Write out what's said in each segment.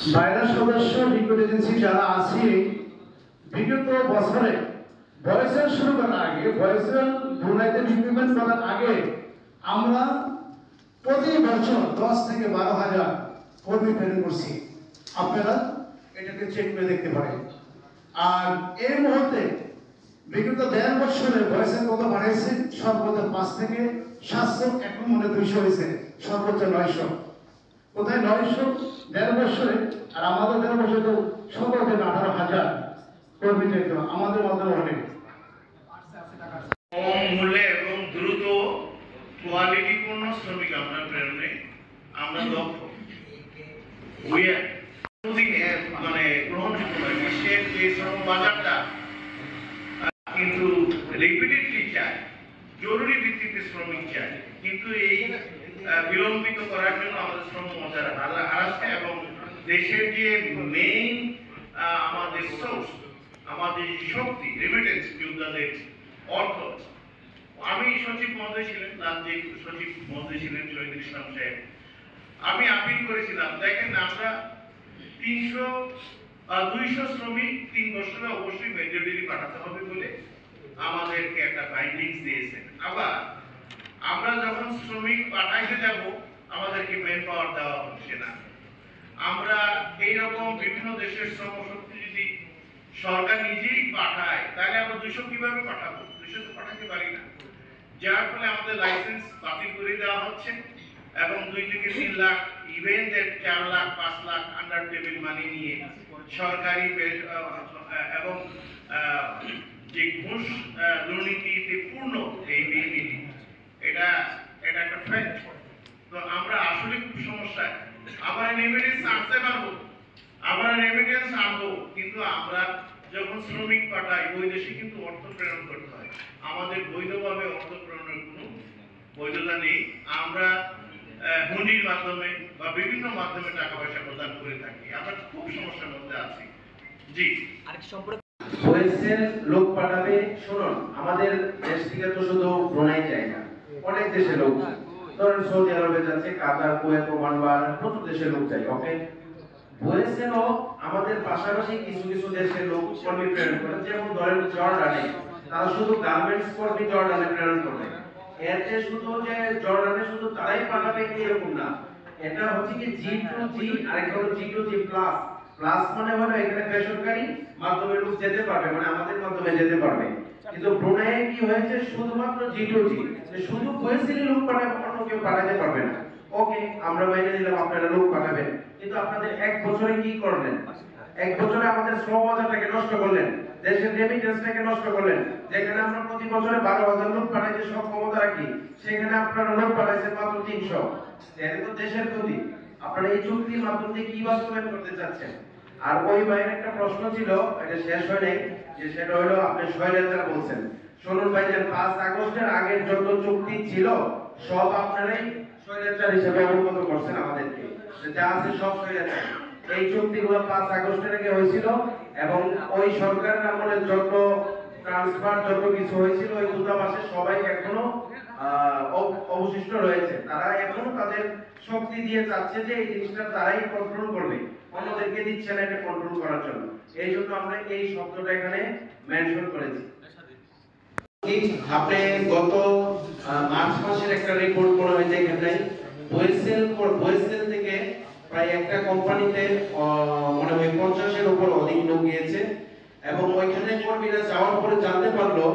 Virus সদস্য recruit agency যারা আছে বিগত বছরে ভয়েসেল শুরু করার আগে ভয়েসেল ব্রুনাইতে রিক্রুটমেন্ট করার আগে আমরা প্রতি বছর 10 থেকে 12,000 কর্মী ট্রেনিং করছি। আপনারা এটাকে চেক করে দেখতে পারেন। আর এই মুহূর্তে বিগত 1.5 বছরে ভয়েসেল কত বাড়াইছে? সর্বোচ্চ 5 থেকে 700, এখন মনে 200 হয়েছে, সর্বোচ্চ 900। কোথায় 900? 1.5 বছরে। আর আমাদের 1.5 বছরে তো 17 থেকে 18,000 কর্মী যেত আমাদের মাধ্যমে অনেক কম মূল্যে এবং দ্রুত কোয়ালিটিপূর্ণ শ্রমিক আমরা প্রেরণে আমরা দক্ষ মানে গ্রহণযোগ্য নয়। বিশ্বের যে শ্রম বাজারটা কিন্তু রিপিটেডলি চায়, জরুরি ভিত্তিতে শ্রমিক চায়, কিন্তু এই বিলম্বিত করার জন্য আমাদের শ্রম মজার হারাচ্ছে এবং দেশের যে মেইন আমাদের সোর্স, আমাদের শক্তি, রেমিটেন্স যোদ্ধাদের অর্থ। আমি সচিব মহোদয় ছিলেন, রাজ্যিক সচিব মহোদয় ছিলেন শহীদুল ইসলাম সাহেব। আমি আপিল করেছিলাম, দেখেন আমরা 200 শ্রমিক 3 বছরে অবশ্যই মেজরিটি পাঠাতে হবে বলে আমাদেরকে একটা বাইন্ডিংস দিয়েছেন। আবার আমরা যখন শ্রমিক পাঠাইতে যাব আমাদেরকে ম্যান পাওয়ার দেওয়া হচ্ছে না। আমরা এইরকম বিভিন্ন দেশের শ্রমশক্তি যদি সরকার নিজেই পাঠায় তাহলে আমরা 200 কিভাবে পাঠাবো? 200 তো পাঠাতে পারি না। যার ফলে আমাদের লাইসেন্স বাতিল করে দেওয়া হচ্ছে এবং 2 থেকে 3 lakh, even 4 lakh 5 lakh under table money নিয়ে সরকারি এবং যে ঘুষ দুর্নীতিতে পূর্ণ এই বিএমইটি, এটা একটা ফ্যাক্ট। তো আমরা আসলে খুব সমস্যায়। আবার রেমিটেন্স আনতে পারবো, আবার রেমিটেন্স আনবো, কিন্তু আমরা যখন শ্রমিক পাঠাই ওই দেশে কিন্তু অর্থ প্রেরণ করতে হয়। আমাদের বৈধভাবে অর্থ প্রেরণের কোনো বৈধতা নেই। আমরা হুন্ডির মাধ্যমে বা বিভিন্ন মাধ্যমে টাকা পয়সা প্রদান করে থাকি। আমরা খুব সমস্যার মধ্যে আছি। জি, ওয়েসেল লোক পাঠাবে। শুনুন, আমাদের দেশ থেকে তো শুধু ব্রুনাই যায় না, অনেক দেশে লোক, ধরেন সৌদি আরবে যাচ্ছে, কাতার, কুয়েত, ওমান, বাহরাইন, প্রচুর দেশে লোক যায়। ওকে, ওয়েসেলও আমাদের পাশাপাশি কিছু কিছু দেশের লোক কর্মী প্রেরণ করে। যেমন ধরেন জর্ডানে, তারা শুধু গার্মেন্টস কর্মী জর্ডানে প্রেরণ করবে। এতে শুধু যে জর্ডানে শুধু তারাই পাঠাবে এরকম না, এটা হচ্ছে কি G2G, আরেকটা হলো G2G প্লাস। প্লাস মানে হলো এখানে বেসরকারি মাধ্যমে লোক যেতে পারবে, মানে আমাদের মাধ্যমে যেতে পারবে। কিন্তু ব্রুনাইয়ে কি হয়েছে, শুধুমাত্র G2G, শুধু ওয়েসেলে লোক পাঠাবে, অন্য কেউ পাঠাতে পারবে না। ওকে, আমরা মেনে নিলাম আপনারা লোক পাঠাবেন, কিন্তু আপনাদের 1 বছরে কি করলেন? 1 বছরে আমাদের শ্রম বাজারটাকে নষ্ট করলেন, দেশের রেমিটেন্সটাকে নষ্ট করলেন। যেখানে আমরা প্রতি বছরে 12,000 লোক পাঠাইতে সক্ষমতা রাখি, সেখানে আপনারা লোক পাঠাইছেন মাত্র 300। এটা তো দেশের ক্ষতি। আপনারা এই চুক্তির মাধ্যম দিয়ে কি বাস্তবায়ন করতে চাচ্ছেন? আর ওই ভাইয়ের একটা প্রশ্ন ছিল, এটা শেষ হয় নাই, যে সেটা হলো আপনি স্বৈরাচার বলছেন। শুনুন ভাইজান, 5 আগস্টের আগের যত চুক্তি ছিল সব আপনারাই স্বৈরাচার হিসেবে অবগত করছেন আমাদেরকে, যা আছে সব স্বৈরাচার। এই চুক্তিগুলো 5 আগস্টের আগে হয়েছিল এবং ওই সরকারের আমলে যত ট্রান্সফার যত কিছু হয়েছিল ওই দূতাবাসে সবাই এখনো অবশিষ্ট রয়েছে। তারা এখনো তাদের শক্তি দিয়ে চাচ্ছে যে এই জিনিসটা তারাই কন্ট্রোল করবে, অন্যদেরকে দিচ্ছে না এটা কন্ট্রোল করার জন্য। এই জন্য আমরা এই শব্দটা এখানে মেনশন করেছি। আপনি গত মার্চ মাসের একটা রিপোর্ট মনে হয় দেখেন নাই, ওয়েসেল থেকে প্রায় একটা কোম্পানিতে মনে হয় 50-এর উপর অধিক লোক গিয়েছে এবং ওইখানে কর্মীরা যাওয়ার পরে জানতে পারলো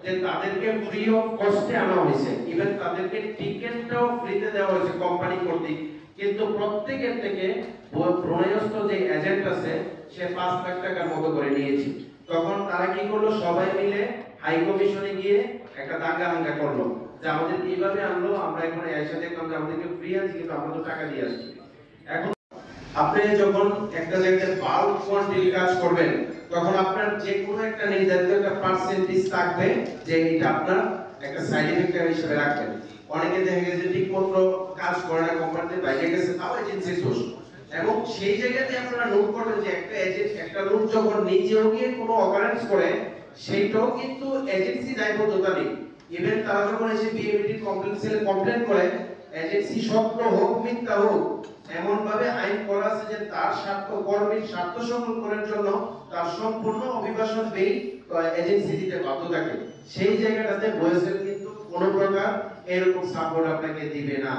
যে তাদেরকে ফ্রি অফ কস্টে আনা হয়েছে, ইভেন তাদেরকে টিকেটটাও ফ্রিতে দেওয়া হয়েছে কোম্পানি কর্তৃক। কিন্তু প্রত্যেকের থেকে ব্রুনাইস্থ যে এজেন্ট আছে সে 5 লাখ টাকার মতো করে নিয়েছে। তখন তারা কি করলো, সবাই মিলে হাই কমিশনে গিয়ে একটা দাঙ্গা করলো যে আমাদের এইভাবে আনলো, আমরা এখন এসে দেখলাম যে আমাদেরকে ফ্রি আছে কিন্তু আমরা তো টাকা দিয়ে আসছি। এখন আপনি যখন একটা জায়গায় বাল্ক কোয়ান্টিটি কাজ করবেন তখন আপনার যে কোনো একটা নির্ধারিত একটা পার্সেন্টেজ থাকবে যে এটা আপনার একটা সাইড ইফেক্ট হিসেবে রাখবেন। অনেকে দেখা গেছে ঠিক মতো কাজ করে না, কোম্পানিতে বাইরে গেছে, তাও এজেন্সির দোষ। এবং সেই জায়গাতে আপনারা নোট করবেন যে একটা লোক যখন নিজেও গিয়ে কোনো অকারেন্স করে সেইটাও কিন্তু এজেন্সি দায়বদ্ধতা নেই। ইভেন তারা যখন এসে বিএমইটি কমপ্লেক্সে কমপ্লেন করে, এজেন্সি সত্য হোক মিথ্যা হোক এমন ভাবে আইন করা আছে যে তার কর্মীর স্বার্থ সংরক্ষণের জন্য তার সম্পূর্ণ অভিবাসন ব্যয় এজেন্সি দিতে বাধ্য থাকে। সেই জায়গাটাতে বয়েসেল কিন্তু কোনো প্রকার এরকম সাপোর্ট আপনাকে দিবে না।